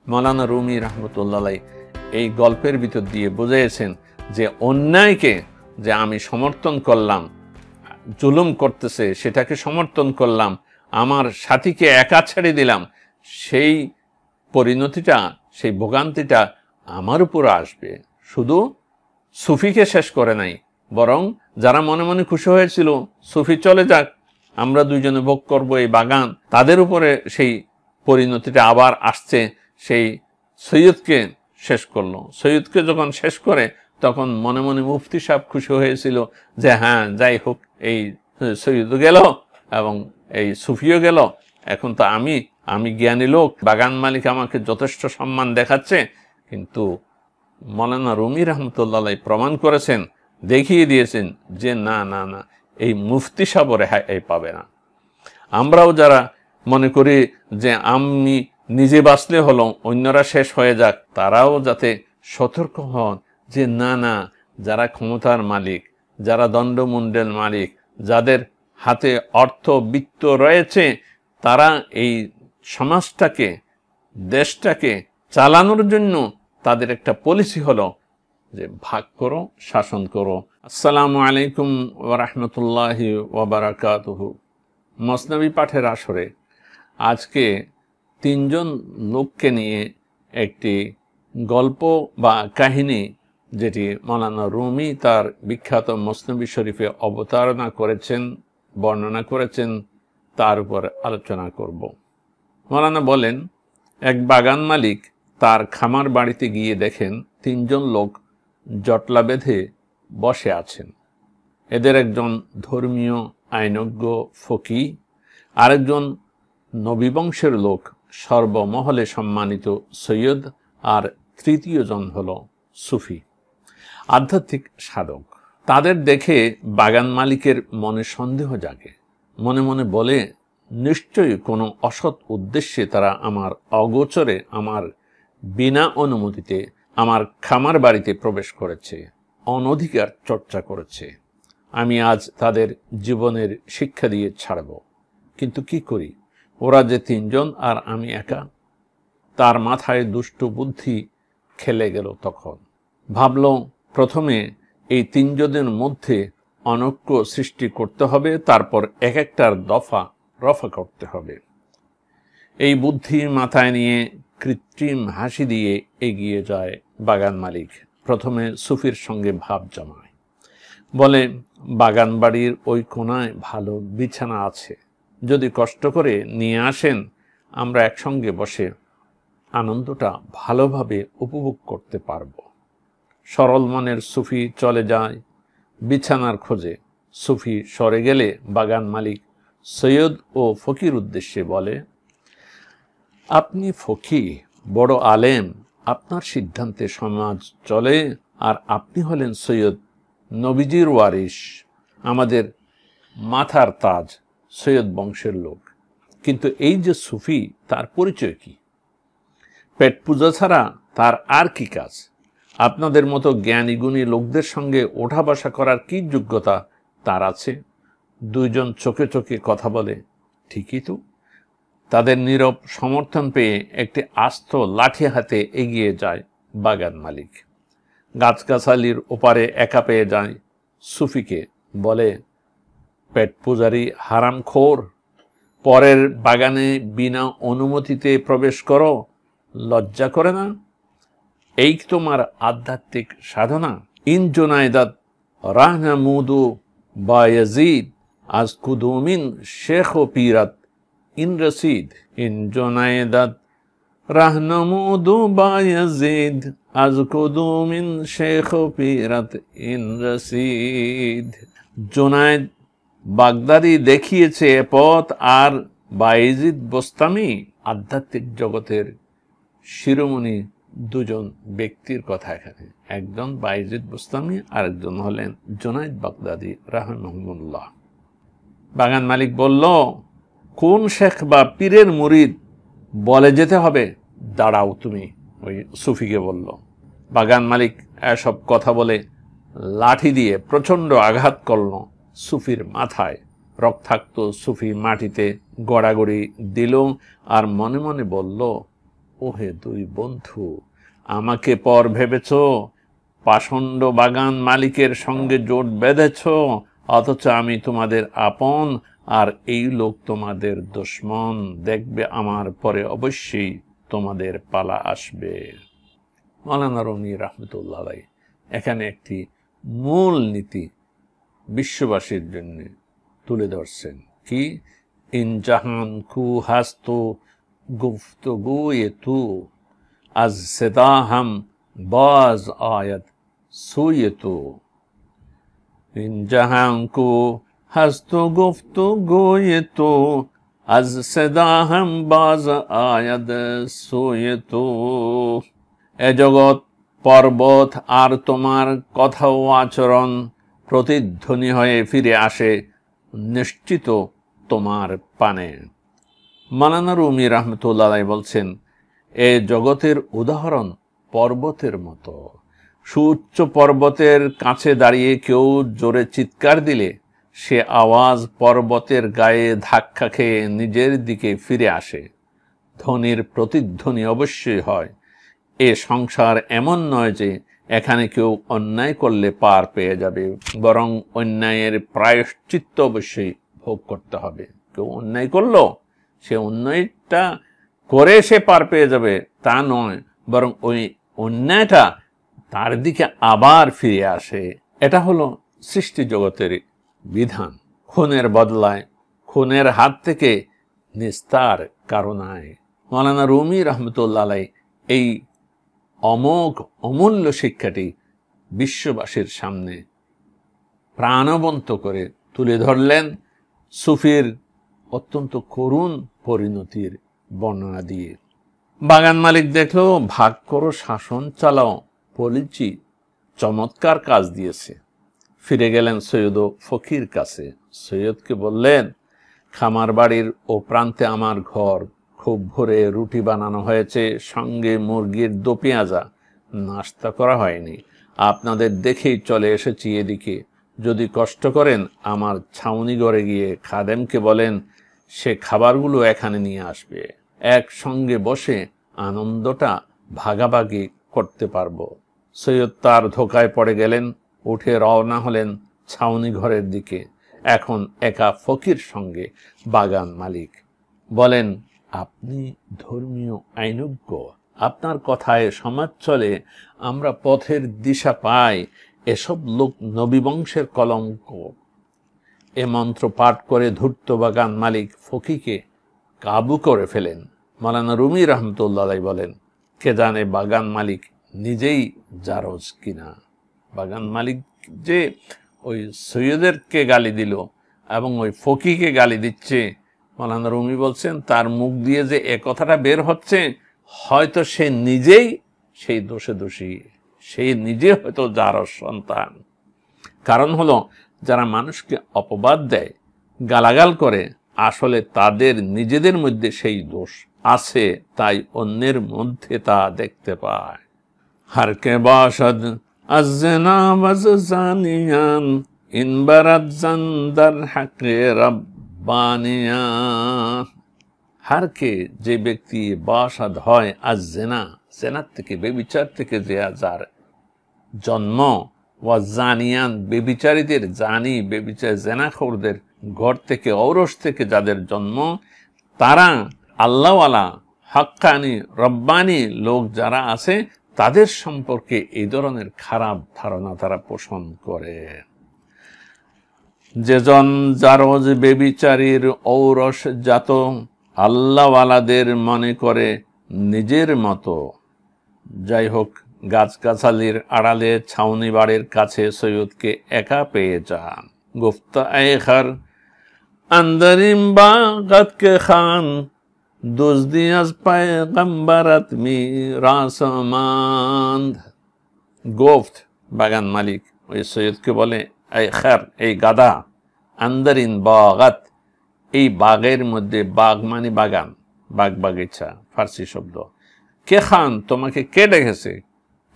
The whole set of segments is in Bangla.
মৌলানা রুমি রহমতুল্লাহ আলাইহি এই গল্পের ভিতর দিয়ে বুঝিয়েছেন যে অন্যায়কে যে আমি সমর্থন করলাম, জুলুম করতেছে সেটাকে সমর্থন করলাম, আমার সাথীকে একা ছেড়ে দিলাম, সেই পরিণতিটা, সেই ভোগান্তিটা আমার উপর আসবে। শুধু সুফিকে শেষ করে নাই, বরং যারা মনে মনে খুশি হয়েছিল সুফি চলে যাক, আমরা দুইজনে ভোগ করব এই বাগান, তাদের উপরে সেই পরিণতিটা আবার আসছে। সেই সৈয়দকে শেষ করলো। সৈয়দকে যখন শেষ করে তখন মনে মনে মুফতি সাহেব খুশি হয়েছিল যে হ্যাঁ, যাই হোক, এই সৈয়দও গেল এবং এই সুফিও গেল, এখন তো আমি জ্ঞানী লোক, বাগান মালিক আমাকে যথেষ্ট সম্মান দেখাচ্ছে। কিন্তু মৌলানা রুমি রহমতুল্লাহ আলাইহি প্রমাণ করেছেন, দেখিয়ে দিয়েছেন যে না না না, এই মুফতি সাহেবও রেহাই পাবে না। আমরাও যারা মনে করি যে আমি নিজে বাঁচলে হলো, অন্যরা শেষ হয়ে যাক, তারাও যাতে সতর্ক হন যে না না, যারা ক্ষমতার মালিক, যারা দণ্ডমুণ্ডের মালিক, যাদের হাতে অর্থ বিত্ত রয়েছে, তারা এই সমাজটাকে, দেশটাকে চালানোর জন্য তাদের একটা পলিসি হলো যে ভাগ করো, শাসন করো। আসসালামু আলাইকুম ওয়া রাহমাতুল্লাহি ওয়া বারাকাতুহু। মসনবী পাঠের আসরে আজকে তিনজন লোককে নিয়ে একটি গল্প বা কাহিনী, যেটি মৌলানা রুমি তার বিখ্যাত মসনবী শরীফে অবতারণা করেছেন, বর্ণনা করেছেন, তার উপর আলোচনা করব। মৌলানা বলেন, এক বাগান মালিক তার খামার বাড়িতে গিয়ে দেখেন তিনজন লোক জটলা বেঁধে বসে আছেন। এদের একজন ধর্মীয় আইনজ্ঞ ফকি, আরেকজন নবী বংশের লোক, সর্বমহলে সম্মানিত সৈয়দ, আর তৃতীয় জন হল সুফি, আধ্যাত্মিক সাধক। তাদের দেখে বাগান মালিকের মনে সন্দেহ জাগে। মনে মনে বলে, নিশ্চয়ই কোনো অসৎ উদ্দেশ্যে তারা আমার অগোচরে, আমার বিনা অনুমতিতে আমার খামার বাড়িতে প্রবেশ করেছে, অনধিকার চর্চা করেছে। আমি আজ তাদের জীবনের শিক্ষা দিয়ে ছাড়ব। কিন্তু কি করি, ওরা যে তিনজন আর আমি একা। তার মাথায় দুষ্ট বুদ্ধি খেলে গেল। তখন ভাবল, প্রথমে এই তিনজনের মধ্যে অনৈক্য সৃষ্টি করতে হবে, তারপর এক একটার দফা রফা করতে হবে। এই বুদ্ধি মাথায় নিয়ে কৃত্রিম হাসি দিয়ে এগিয়ে যায় বাগান মালিক। প্রথমে সুফির সঙ্গে ভাব জমায়, বলে, বাগান বাড়ির ওই কোনায় ভালো বিছানা আছে, যদি কষ্ট করে নিয়ে আসেন, আমরা একসঙ্গে বসে আনন্দটা ভালোভাবে উপভোগ করতে পারব। সরল মনের সুফি চলে যায় বিছানার খোঁজে। সুফি সরে গেলে বাগান মালিক সৈয়দ ও ফকির উদ্দেশ্যে বলে, আপনি ফকি, বড় আলেম, আপনার সিদ্ধান্তে সমাজ চলে, আর আপনি হলেন সৈয়দ, নবীজির ওয়ারিস, আমাদের মাথার তাজ, সৈয়দ বংশের লোক। কিন্তু এই যে সুফি, তার পরিচয় কি? পেট পূজা ছাড়া তার আর কি কাজ? আপনাদের মতো জ্ঞানী গুণী লোকদের সঙ্গে ওঠা বসা করার কি যোগ্যতা তার আছে? দুইজন চোখে চোখে কথা বলে, ঠিকই তো। তাদের নীরব সমর্থন পেয়ে একটি আস্ত লাঠি হাতে এগিয়ে যায় বাগান মালিক। গাছগাছালির ওপারে একা পেয়ে যায় সুফিকে, বলে, পেট পূজারি হারামখোর, পরের বাগানে বিনা অনুমতিতে প্রবেশ করো, লজ্জা করে না? এই তোমার আধ্যাত্মিক সাধনা? ইন জুনাইদাত রাহনামুদু বা ইয়াজিদ আজ কুদুমিন শেখ ও পীরাত ইন রসিদ। ইন জুনাইদাত রাহনামুদু বা ইয়াজিদ আজ কুদুমিন শেখ ও পীরাত ইন রসিদ। জুনাইদ বাগদাদি দেখিয়েছে পথ, আর বায়েজিদ বোস্তামি। আধ্যাত্মিক জগতের শিরোমণি দুজন ব্যক্তির কথা এখানে, একজন বায়েজিদ বোস্তামি, আরেকজন হলেন জুনাইদ বাগদাদি রাহিমাহুল্লাহ। বাগান মালিক বলল, কোন শেখ বা পীরের মুরিদ বলে যেতে হবে? দাঁড়াও তুমি, ওই সুফিকে বলল। বাগান মালিক এসব কথা বলে লাঠি দিয়ে প্রচণ্ড আঘাত করল সুফির মাথায়। রক্তাক্ত সুফি মাটিতে গড়াগড়ি দিল আর মনে মনে বলল, ওহে দুই বন্ধু, আমাকে পর ভেবেছ, পাষণ্ড বাগান মালিকের সঙ্গে জোট বেঁধেছ, অথচ আমি তোমাদের আপন আর এই লোক তোমাদের দুশমন। দেখবে আমার পরে অবশ্যই তোমাদের পালা আসবে। মাওলানা রুমি রাহমাতুল্লাহ আলাইহি এখানে একটি মূল নীতি বিশ্ববাসীর জন্য তুলে ধরছেন। কি? ইন জাহান কু হাস্তু গুফতগু তু আজ সেদা হাম বাজ আয়াত সুয়েতু। ইন জাহান কু হাস্তু গুফতগু তু আজ সেদা হাম বাজ আয়াত সুয়েতু। এ জগৎ, পর্বত আর তোমার কথা ও আচরণ প্রতিধ্বনি হয়ে ফিরে আসে নিশ্চিত তোমার পানে। মাওলানা রুমি রাহমাতুল্লাহ আলাইহি বলছেন, এ জগতের উদাহরণ পর্বতের মতো। সুউচ্চ পর্বতের কাছে দাঁড়িয়ে কেউ জোরে চিৎকার দিলে সে আওয়াজ পর্বতের গায়ে ধাক্কা খেয়ে নিজের দিকে ফিরে আসে। ধ্বনির প্রতিধ্বনি অবশ্যই হয়। এ সংসার এমন নয় যে এখানে কেউ অন্যায় করলে পার পেয়ে যাবে, বরং অন্যায়ের প্রায়শ্চিত্ত অবশ্যই ভোগ করতে হবে। কেউ অন্যায় করলো, সে অন্যায়টা করে সে পার পেয়ে যাবে তা নয়, বরং ওই অন্যায়টা তার দিকে আবার ফিরে আসে। এটা হলো সৃষ্টি জগতের বিধান। খুনের বদলায় খুনের হাত থেকে নিস্তার কারণায়। মাওলানা রুমি রাহমাতুল্লাহ আলাইহি এই অমোঘ অমূল্য শিক্ষাটি বিশ্ববাসীর সামনে প্রাণবন্ত করে তুলে ধরলেন সুফির অত্যন্ত করুণ পরিণতির বর্ণনা দিয়ে। বাগান মালিক দেখলো, ভাগ করো, শাসন চালাও, বলেছি চমৎকার কাজ দিয়েছে। ফিরে গেলেন সৈয়দ ও ফকির কাছে। সৈয়দকে বললেন, খামার বাড়ির ও প্রান্তে আমার ঘর, খুব ভোরে রুটি বানানো হয়েছে, সঙ্গে মুরগির দো পেঁয়াজা, নাস্তা করা হয়নি। আপনাদের দেখেই চলে এসেছি এদিকে। যদি কষ্ট করেন আমার ছাউনি ঘরে গিয়ে খাদেমকে বলেন সে খাবারগুলো এখানে নিয়ে আসবে। একসঙ্গে বসে আনন্দটা ভাগাভাগি করতে পারবো। সৈয়দ তার ধোকায় পড়ে গেলেন, উঠে রওনা হলেন ছাউনি ঘরের দিকে। এখন একা ফকির সঙ্গে বাগান মালিক। বলেন, আপনি ধর্মীয় আইনজ্ঞ, আপনার কথায় সমাজ চলে, আমরা পথের দিশা পাই। এসব লোক নবী বংশের কলঙ্ক। এ মন্ত্র পাঠ করে ধূর্ত বাগান মালিক ফকিকে কাবু করে ফেলেন। মাওলানা রুমি রাহমাতুল্লাহ আলাইহি বলেন, কে জানে বাগান মালিক নিজেই জারজ কিনা। বাগান মালিক যে ওই সৈয়দেরকে গালি দিল এবং ওই ফকিকে গালি দিচ্ছে, মাওলানা রুমি বলছেন তার মুখ দিয়ে যে এ কথাটা বের হচ্ছে, হয়তো সে নিজেই সেই দোষে দোষী, সে নিজে হয়তো জারজ সন্তান। কারণ হলো, যারা মানুষকে অপবাদ দেয়, গালাগাল করে, আসলে তাদের নিজেদের মধ্যে সেই দোষ আছে, তাই অন্যের মধ্যে তা দেখতে পায়। হারকে বাসাদ আযনা ওয়াজানিয়ান ইনবারাত জানদার হাকে রাব্বানিয়া। হারকে, যে ব্যক্তি বাসাদ হয় আযনা, জেনার থেকে, বেবিচার থেকে যে যার জন্ম, ওয়াজানিয়ান, বেবিচারীদের, জানি বেবিচার জেনাখোরদের ঘর থেকে, ঔরস থেকে যাদের জন্ম, তারা আল্লাহওয়ালা হক্কানি রব্বানি লোক যারা আছে, তাদের সম্পর্কে এই ধরনের খারাপ ধারণা তারা পোষণ করে। যেজন জারজ বেবিচারীর ঔরস জাত আল্লাহওয়ালাদের মনে করে নিজের মতো। যাই হোক, গাছগাছালির আড়ালে ছাউনি বাড়ির কাছে সৈয়দকে একা পেয়ে যান। গুফতা এখার আন্দরিম বাগাত কে খান দুজদি আজ পায়গম্বরত মিরাসমান্দ। গোফত, বাগান মালিক ওই সৈয়দকে বলে, এই খার, এই গাদা, আন্দরিন বাগাত, এই বাগের মধ্যে, বাগ মানে বাগান, বাগ বাগিচা ফার্সি শব্দ। কে খান, তোমাকে কে ডেকেছে,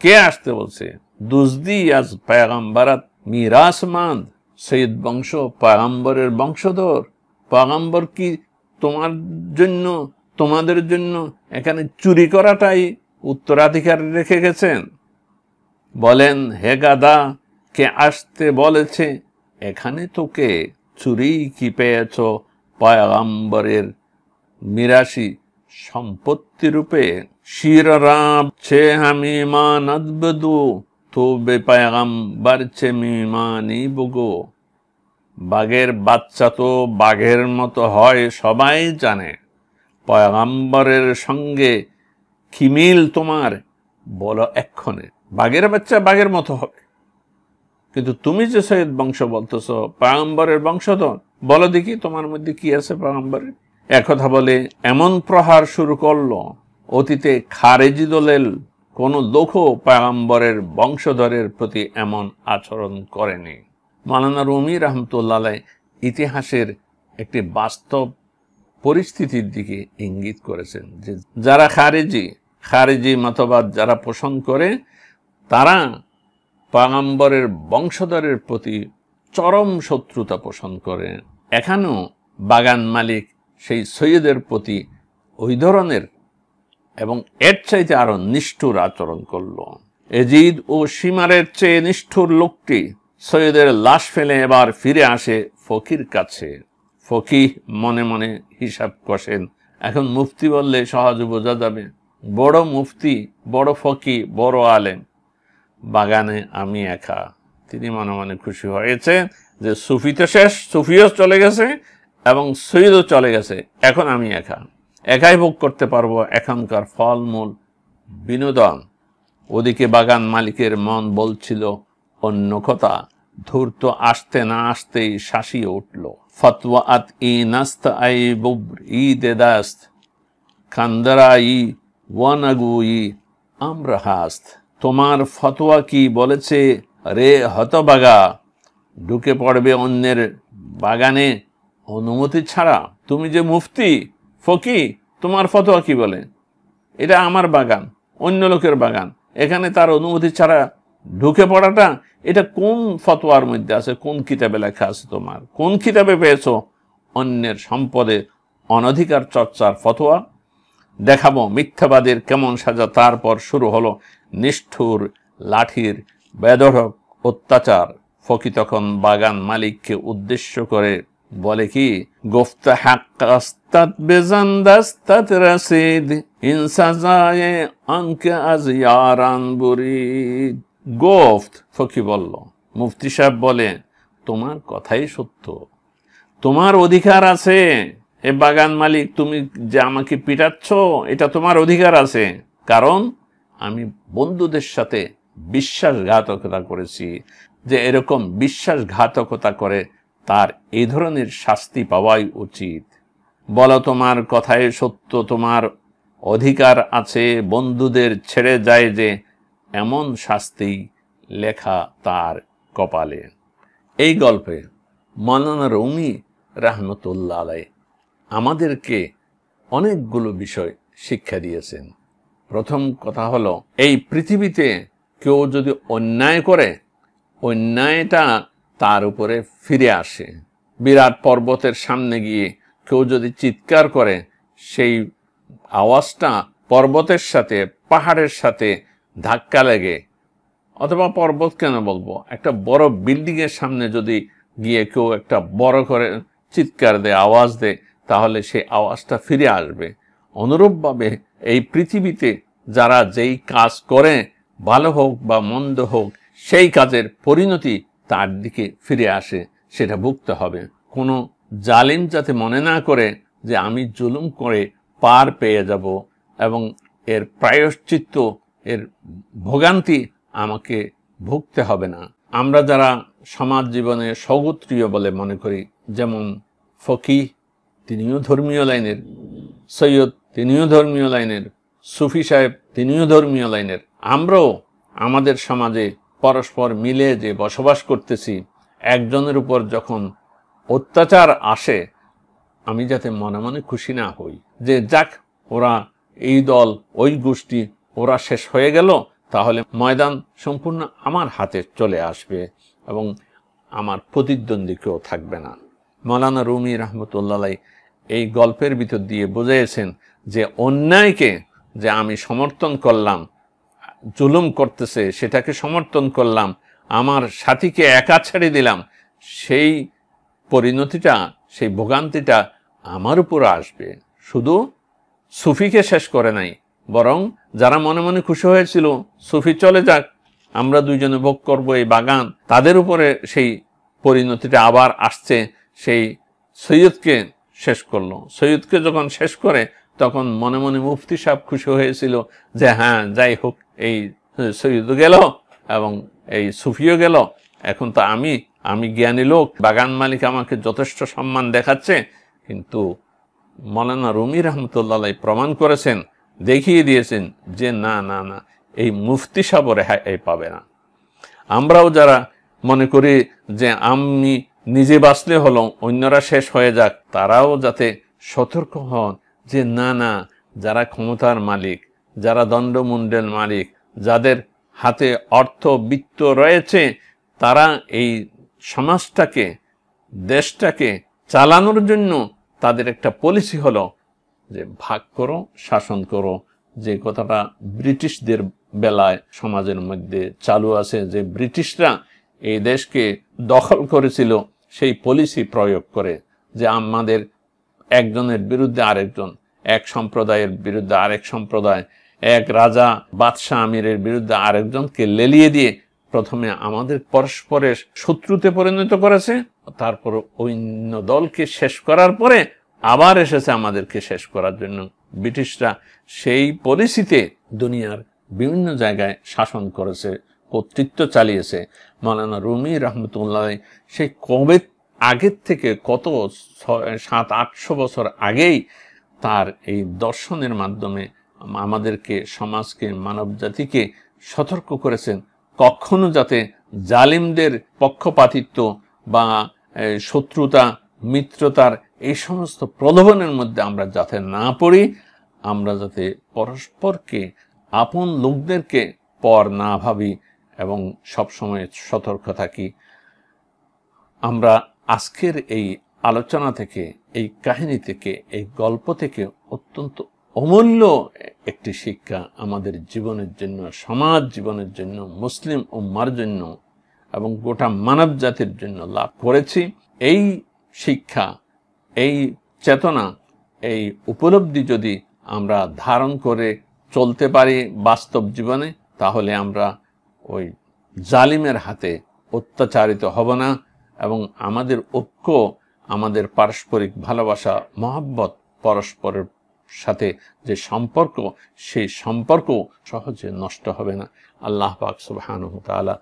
কে আসতে বলছে? দুজদি আজ পায়গম্বরত মিরাসমান্দ, সৈয়দ বংশ, পয়গম্বরের বংশধর। পয়গম্বর কি তোমার জন্য তোমাদের জন্য এখানে চুরি করাটাই উত্তরাধিকার রেখে গেছেন? বলেন, হে গাদা, কে আসতে বলেছে? এখানে তোকে চুরি কি পেয়েছ পয়গম্বরের মিরাসি সম্পত্তি রূপে? শিররাব ছে আমি মানত বদু তো বে পয়গম্বর ছে মিমানি বগো। বাঘের বাচ্চা তো বাঘের মতো হয় সবাই জানে, পয়গম্বরের সঙ্গে কি মিল তোমার বলো এক্ষণে। বাঘের বাচ্চা বাঘের মতো হবে, কিন্তু তুমি যে সৈয়দ বংশ বলতেছ, পয়গম্বরের বংশধর, বলো দেখি তোমার মধ্যে কি আছে পয়গম্বরের। একথা বলে এমন প্রহার শুরু করলো, অতীতে খারেজি দলের কোন লোকও পয়গম্বরের বংশধরের প্রতি এমন আচরণ করেনি। মাওলানা রুমি রহমতুল্লাহ আলাইহি ইতিহাসের একটি বাস্তব পরিস্থিতির দিকে ইঙ্গিত করেছেন যে যারা খারেজি মতবাদ যারা পোষণ করে, তারা পয়গম্বরের বংশধরের প্রতি চরম শত্রুতা পোষণ করে। এখানেও বাগান মালিক সেই সৈয়দের প্রতি ওই ধরনের এবং এর চাইতে আরো নিষ্ঠুর আচরণ করল। এজিদ ও সীমারের চেয়ে নিষ্ঠুর লোকটি সৈয়দের লাশ ফেলে এবার ফিরে আসে ফকির কাছে। ফকিহ মনে মনে হিসাব কষেন, এখন মুফতি বললে সহজে বোঝা যাবে, বড় মুফতি, বড় ফকি, বড় আলেম, বাগানে আমি একা। তিনি মনে মনে খুশি হয়েছে যে সুফি তো শেষ, সুফিও চলে গেছে এবং সৈয়দও চলে গেছে, এখন আমি একাই ভোগ করতে পারবো এখানকার ফলমূল বিনোদন। ওদিকে বাগান মালিকের মন বলছিল অন্য কথা। ধূর্ত আসতে না আসতেই শাসিয়ে উঠল। ফতওয়া আত ই নাস্ত আই বুবর ই দেদাস্ত খান্দারা ই ওয়ানাগু ই আমরাহাস্ত। তোমার ফতোয়া কি বলেছে রে হতবাগা? ঢুকে পড়বে অন্যের বাগানে অনুমতি ছাড়া? তুমি যে মুফতি, ফকি, তোমার ফতোয়া কি বলে? এটা আমার বাগান, অন্য লোকের বাগান, এখানে তার অনুমতি ছাড়া ঢুকে পড়াটা, এটা কোন ফতোয়ার মধ্যে আছে? কোন কিতাবে লেখা আছে? তোমার কোন কিতাবে পেয়েছো অন্যের সম্পদে অনধিকার চর্চার ফতোয়া? দেখাবো মিথ্যাবাদীর কেমন সাজা। তারপর শুরু হলো নিষ্ঠুর লাঠির বেধড়ক অত্যাচার। ফকি তখন বাগান মালিককে উদ্দেশ্য করে বলে কি, গোফতা হাক্কাস্তাত বেজান্দাস্তাত রাসিদ ইনসাজায়ে আনকে আজ ইয়ারান বুরিদ। গোফত, ফকি বলল, মুফতি সাহেব বলে, তোমার কথাই সত্য, তোমার অধিকার আছে। এ বাগান মালিক, তুমি যে আমাকে পিটাচ্ছ, এটা তোমার অধিকার আছে, কারণ আমি বন্ধুদের সাথে বিশ্বাসঘাতকতা করেছি। যে এরকম বিশ্বাসঘাতকতা করে তার এই ধরনের শাস্তি পাওয়াই উচিত। বলো তোমার কথাই সত্য, তোমার অধিকার আছে, বন্ধুদের ছেড়ে যায় যে এমন শাস্তি লেখা তার কপালে। এই গল্পে মাওলানা রুমি রাহমাতুল্লাহ আলাইহি আমাদেরকে অনেকগুলো বিষয় শিক্ষা দিয়েছেন। প্রথম কথা হলো, এই পৃথিবীতে কেউ যদি অন্যায় করে, অন্যায়টা তার উপরে ফিরে আসে। বিরাট পর্বতের সামনে গিয়ে কেউ যদি চিৎকার করে, সেই আওয়াজটা পর্বতের সাথে, পাহাড়ের সাথে ধাক্কা লেগে, অথবা পর্বত কেন বলবো, একটা বড় বিল্ডিং এর সামনে যদি গিয়ে কেউ একটা বড় করে চিৎকার দেয়, আওয়াজ দেয়, তাহলে সেই আওয়াজটা ফিরে আসবে। অনুরূপভাবে এই পৃথিবীতে যারা যেই কাজ করে, ভালো হোক বা মন্দ হোক, সেই কাজের পরিণতি তার দিকে ফিরে আসে, সেটা ভুগতে হবে। কোনো জালিম যাতে মনে না করে যে আমি জুলুম করে পার পেয়ে যাব এবং এর প্রায়শ্চিত্ত, এর ভোগান্তি আমাকে ভুগতে হবে না। আমরা যারা সমাজ জীবনে স্বগোত্রীয় বলে মনে করি, যেমন ফকিহ তিনিও ধর্মীয় লাইনের, সৈয়দ তিনিও ধর্মীয় লাইনের, সুফি সাহেব তিনিও ধর্মীয় লাইনের, আমরাও আমাদের সমাজে পরস্পর মিলে যে বসবাস করতেছি, একজনের উপর যখন অত্যাচার আসে, আমি যাতে মনে মনে খুশি না হই যে যাক, ওরা এই দল, ওই গোষ্ঠী, ওরা শেষ হয়ে গেল, তাহলে ময়দান সম্পূর্ণ আমার হাতে চলে আসবে এবং আমার প্রতিদ্বন্দ্বী কেউ থাকবে না। মাওলানা রুমি রহমতুল্লাহ আলাইহি এই গল্পের ভিতর দিয়ে বুঝিয়েছেন যে অন্যায়কে যে আমি সমর্থন করলাম, জুলুম করতেছে সেটাকে সমর্থন করলাম, আমার সাথীকে একা ছেড়ে দিলাম, সেই পরিণতিটা, সেই ভোগান্তিটা আমার উপর আসবে। শুধু সুফিকে শেষ করে নাই, বরং যারা মনে মনে খুশি হয়েছিল সুফি চলে যাক, আমরা দুইজনে ভোগ করব এই বাগান, তাদের উপরে সেই পরিণতিটা আবার আসছে। সেই সৈয়দকে শেষ করলো। সৈয়দকে যখন শেষ করে তখন মনে মনে মুফতি সাহেব খুশি হয়েছিল যে হ্যাঁ, যাই হোক, এই সৈয়দও গেল এবং এই সুফিও গেল, এখন তো আমি জ্ঞানী লোক, বাগান মালিক আমাকে যথেষ্ট সম্মান দেখাচ্ছে। কিন্তু মৌলানা রুমি রহমতুল্লাহ প্রমাণ করেছেন, দেখিয়ে দিয়েছেন যে না না না, এই মুফতি সাহেব রেহাই পাবে না। আমরাও যারা মনে করি যে আমি নিজে বাঁচলে হলো, অন্যরা শেষ হয়ে যাক, তারাও যাতে সতর্ক হন যে না না, যারা ক্ষমতার মালিক, যারা দণ্ডমুণ্ডের মালিক, যাদের হাতে অর্থ বিত্ত রয়েছে, তারা এই সমাজটাকে, দেশটাকে চালানোর জন্য তাদের একটা পলিসি হলো যে ভাগ করো, শাসন করো। যে কথাটা ব্রিটিশদের বেলায় সমাজের মধ্যে চালু আছে, যে ব্রিটিশরা এই দেশকে দখল করেছিল, সেই পলিসি প্রয়োগ করে যে আমাদের একজনের বিরুদ্ধে আরেকজন, এক সম্প্রদায়ের বিরুদ্ধে আরেক সম্প্রদায়, এক রাজা বাদশাহ আমিরের বিরুদ্ধে আরেকজনকে লেলিয়ে দিয়ে প্রথমে আমাদের পরস্পরের শত্রুতে পরিণত করেছে, তারপর অন্য দলকে শেষ করার পরে আবার এসেছে আমাদেরকে শেষ করার জন্য। ব্রিটিশরা সেই পলিসিতে দুনিয়ার বিভিন্ন জায়গায় শাসন করেছে, কর্তৃত্ব চালিয়েছে। মৌলানা রুমি রহমতুল্লাহ সেই কবে আগের থেকে, কত 700-800 বছর আগেই তার এই দর্শনের মাধ্যমে আমাদেরকে, সমাজকে, মানব জাতিকে সতর্ক করেছেন কখনো যাতে জালিমদের পক্ষপাতিত্ব বা শত্রুতা, মিত্রতার এই সমস্ত প্রলোভনের মধ্যে আমরা যাতে না পড়ি, আমরা যাতে পরস্পরকে, আপন লোকদেরকে পর না ভাবি এবং সবসময় সতর্ক থাকি। আমরা আজকের এই আলোচনা থেকে, এই কাহিনী থেকে, এই গল্প থেকে অত্যন্ত অমূল্য একটি শিক্ষা আমাদের জীবনের জন্য, সমাজ জীবনের জন্য, মুসলিম উম্মার জন্য এবং গোটা মানব জাতির জন্য লাভ করেছি। এই শিক্ষা, এই চেতনা, এই উপলব্ধি যদি আমরা ধারণ করে চলতে পারি বাস্তব জীবনে, তাহলে আমরা ওই জালিমের হাতে অত্যাচারিত হব না এবং আমাদের ঐক্য, আমাদের পারস্পরিক ভালোবাসা, মহব্বত, পরস্পরের সাথে যে সম্পর্ক, সেই সম্পর্ক সহজে নষ্ট হবে না। আল্লাহ পাক সুবহানাহু ওয়া তাআলা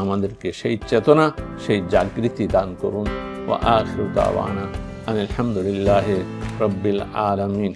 আমাদেরকে সেই চেতনা, সেই জাগৃতি দান করুন। ওয়া আখিরু দাওয়ানা আলহামদুলিল্লাহি রাব্বিল আলামিন।